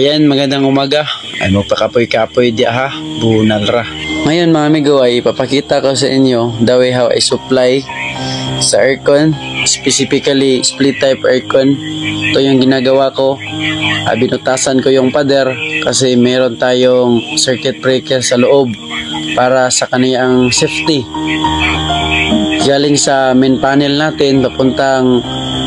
Ayan, magandang umaga. Ay magpakapoy-kapoy di ha, bunal ra. Ngayon mga amigo ay ipapakita ko sa inyo the way how I supply sa aircon, specifically split type aircon. Ito yung ginagawa ko. Binutasan ko yung pader kasi meron tayong circuit breaker sa loob para sa kaniyang safety. Galing sa main panel natin papuntang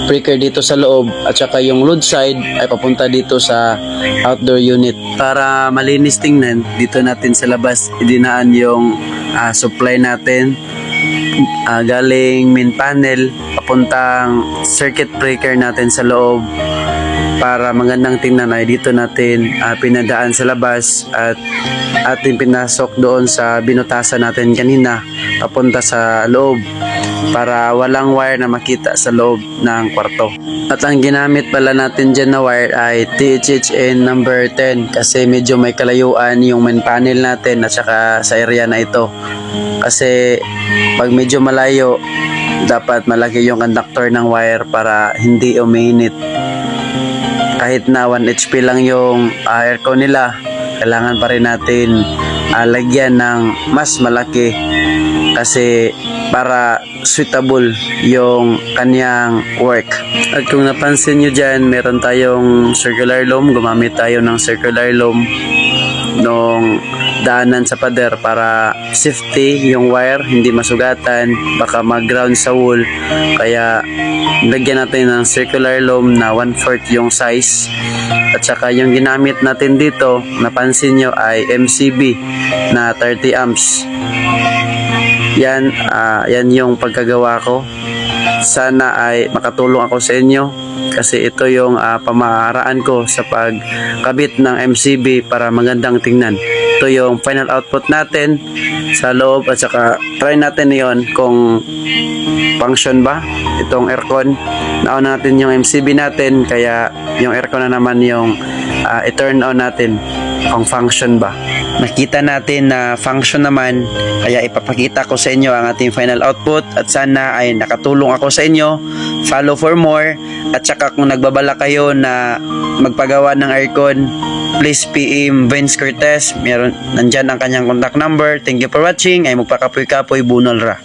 breaker dito sa loob at saka yung load side ay papunta dito sa outdoor unit. Para malinis tingnan, dito natin sa labas idinaan yung supply natin galing main panel papuntang circuit breaker natin sa loob. Para magandang tingnan ay dito natin pinadaan sa labas at ating pinasok doon sa binutasan natin kanina papunta sa loob para walang wire na makita sa loob ng kwarto. At ang ginamit pala natin dyan na wire ay THHN number 10 kasi medyo may kalayuan yung main panel natin at saka sa area na ito. Kasi pag medyo malayo, dapat malaki yung conductor ng wire para hindi umiinit. Kahit na 1 HP lang yung aircon nila, kailangan pa rin natin lagyan ng mas malaki kasi para suitable yung kanyang work. At kung napansin nyo dyan, meron tayong circular loom. Gumamit tayo ng circular loom nung daanan sa pader para safety yung wire, hindi masugatan, baka mag-ground sa wool. Kaya lagyan natin ng circular loom na 1/4 yung size. At saka yung ginamit natin dito, napansin nyo ay MCB na 30 amps. Yan yung pagkagawa ko. Sana ay makatulong ako sa inyo kasi ito yung pamamaraan ko sa pagkabit ng MCB para magandang tingnan. Ito yung final output natin sa loob at saka try natin yon kung function ba itong aircon. Nauna natin yung MCB natin kaya yung aircon na naman yung i-turn on natin kung function ba. Nakita natin na function naman kaya ipapakita ko sa inyo ang ating final output at sana ay nakatulong ako sa inyo. Follow for more at saka kung nagbabala kayo na magpagawa ng aircon, please PM Vince Cortez. Nandyan ang kanyang contact number. Thank you for watching. Ay magpakapoy-kapoy bunal ra.